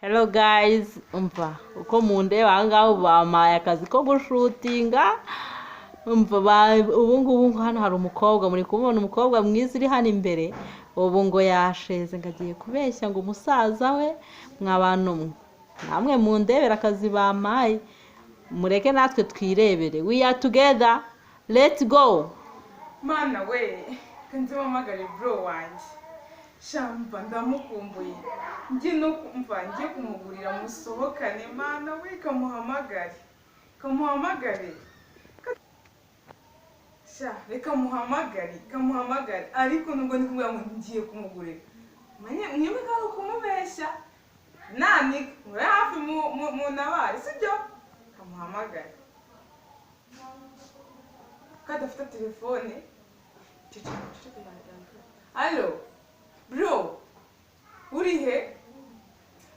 Hello guys, umva uko mundeba ahangaho bamaye akazi ko gushutinga. Umva ubu ngubu hano hari umukobwa, muri kubona umukobwa mwiza uri hano imbere. Ubu ngo yasheze ngagiye kubeshya ngo umusaza we mwabantu mwe. Namwe mundebera akazi bamaye. Mureke natwe twirebere. We are together. Let's go. Mana we, kanze mamagare bro wanje. Shamba ndamukumbuye. Ngiye no kumva ngiye kumugurira musohokane mana we kamuhamagare. Kamuhamagare. Sha, reka kamuhamagare. Ariko nubwo ndi kumubwira ngo ngiye kumugurira. Mwibuka ari ukumubeshya. Nani, uri hafi mu nabari, sibyo? Kamuhamagare. Kadafite telefone. Allo, bro, uri he?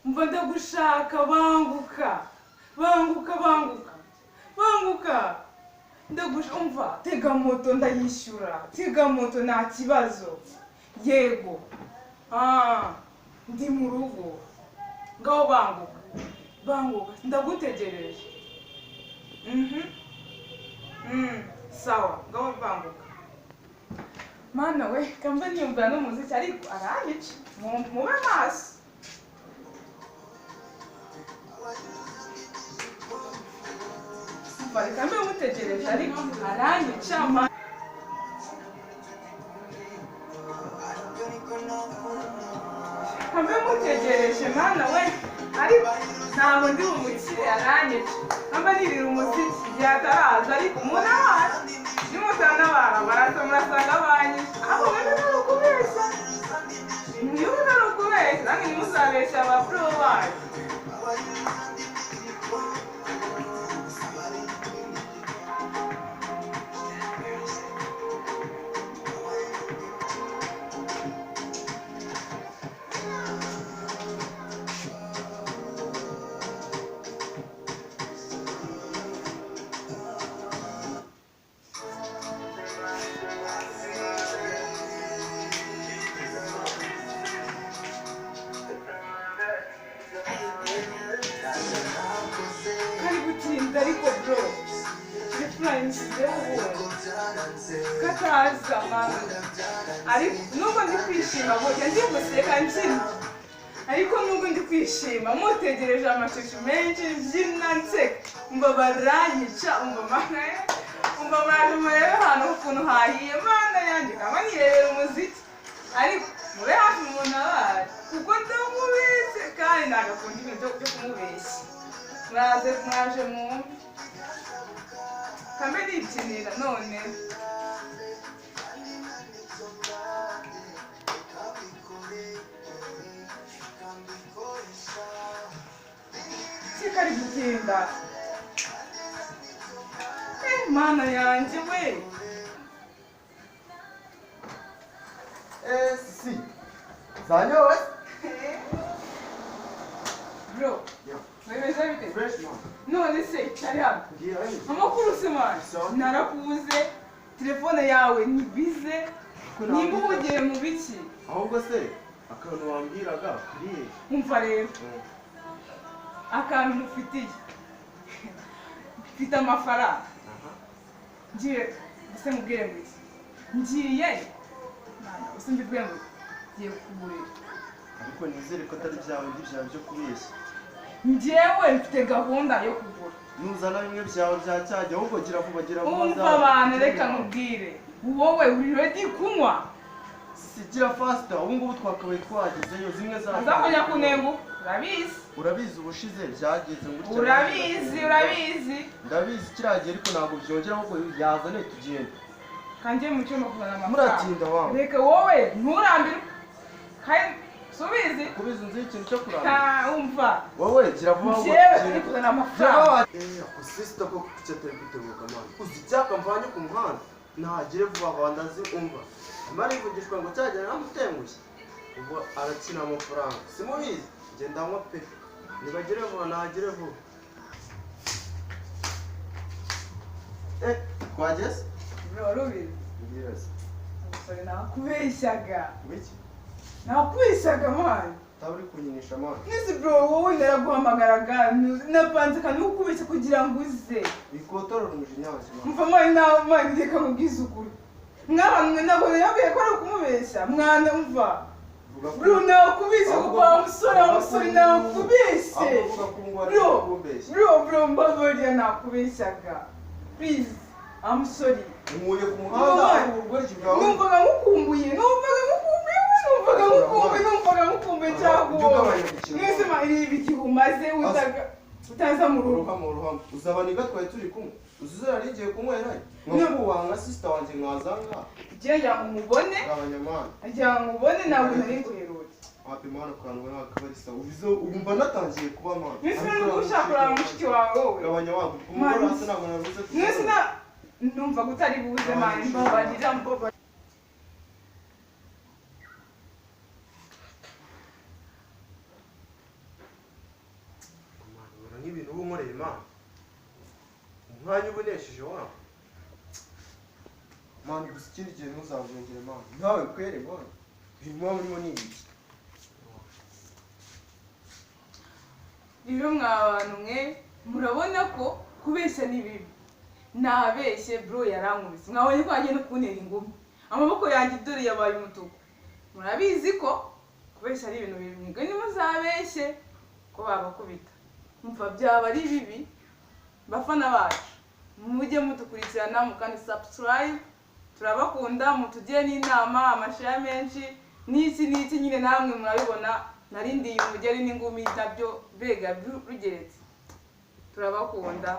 Mva ndagushaka, banguka. Umva, tega moto ndayishyura. Tega moto nta kibazo. Yego. Ndi mu rugo. Ngaho banguka. Ndagutegereje. Sawa, ngaho banguka. Mana we, kamba niyumvira n'umuziki ariko aranyica. Mube maso. Mva reka mbe mutegereje ariko aranyica mana. Kambe mutegereje mana we, ariko ntabwo ndi bumukire aranyica. Kamba nirira umuziki byataraza ariko munabara. Nimutanabara baraza murasanga banyica. Aho mwene nari ukubeshya. Niba nari ukubeshya, namwe ntimuzabeshya ababuro banyu. Ariko bro, kataza mama. Ariko nubwo ndi kwishima burya ndi guseka nzina. Ariko nubwo ndi kwishima mutegereje amashusho menshi mbyina nseka. Umva baranyica, umva mana. Umva mwaje murebe hano ukuntu hahiye mana yanjye kama nirebera umuziki. Ariko mube hafi umuntu abari kuko ndamubeshye kandi nagakunda ibintu byo kumubeshya. Mwaje mwumve. Kambe nibyinira none. Sikari gutinda. Mana yanjye we. Si. Zanyowe? Bro. Wemeze bite? Fresh man. None se cyari hano. Ngiye ari. Amakuru se man. Narakubuze. Telefone yawe ni bize. Niba uhugiye mu biki? Ahubwo se akantu wambwiraga kuriye. Umva rero. Akantu mufitiye. Mfite amafaranga. Ngiye ese mubwire ngo iki? Ngiye. Nana usimbibwe ngo ngiye kugurira. Ariko nizere ko atari byawe byo kubeshya. Njyewe mfite gahunda yo kugura. Nuzana bimwe byawe bya cyajya ahubwo gira vuba. Umva abantu reka nkubwire. Wowe uri ready kunywa? Sigira faster, ubu ngubu twakabaye twagezeyo zimwe za. Azakujya kunengu. Urabizi ubushize byageze ngo Urabizi. Ndabizi kiragiye ariko ntabwo byongera ahubwo yazane tugende. Kanjye mu cyumba kuzana amafaranga. Muratinda wangu. Reka wowe nturambirwe. Kandi subizi. Kubizi nzi ikintu cyo kuramba. Umva. Wowe gira vuba ngo uri kuzana amafaranga. Sister ko kucyatari gutebuka man. Uzi cyaka mvanye ku muhanda. Nagire vuba abandazi umva. Mari vugishwa ngo cyagera namutengushye. Ubwo arakina amafaranga. Simubizi. Genda ngo pe. Nibagire vuba nagire vuba. Kwageze? Rubizi. Yes. Umusore nakubeshyaga. Wiki? Nakubeshyaga man. utaba uri kunyinisha amana. Nisi bro wowe ndaraguhamagaraga napanze kandi ukubeshya kugira ngo uze. Ikotorora umujinya wawe. Mva mari nawe mari reka mubwize ukuri. Mwabanwe nabo yabwiye ko ari kumubeshya mwana umva. Bro nakubise kuba umusore nakubise. Bro mbabarira nakubeshyaga. Please I'm sorry. Umuye ku muhanda urugoryi bwawe. Numvaga ngukumbuye cyangwa. Mwese mari ibikihumaze utaza mu ruhamo. Uzabaniga twari turi kumwe. Uzuzera rigiye kunywera. Nkuwanga sister wanje mwazanga. Jya umubone. Abanyamana. Jya umubone nawe nari nguherutse. Hapi mana kanwe n'akabarisa. Ubumva natangiye kuba mana. Mwese n'ushakura mushiki wawe wowe. Abanyamana. Umugore hasi ntabwo navuze. Mwese numva gutari buze mani mbabarira mboba. Nk'ibintu uba unkoreye Imana umwanya ubonesheje wawe Mana gusa ikindi gihe ntuzazongere Mana ntawe kwere Mana ibintu muba murimo ni ibiki rero mwabantu mwe murabona ko kubeshya ni bibi nabeshye bro yarankubise mwabonye ko yagiye no kuntera ingumi amaboko yanjye dore yabaye umutuku murabizi ko kubeshya ari ibintu bibi mwebwe nimuzabeshye ko babakubita mva byaba ari bibi bafana bacu mujye mutukurikirana mukandi subscribe turabakunda mutugire n'inama amashaya menshi n'iki nyine namwe murabibona narindiye umugeri n'ingumi nabyo bega rugeretse turabakunda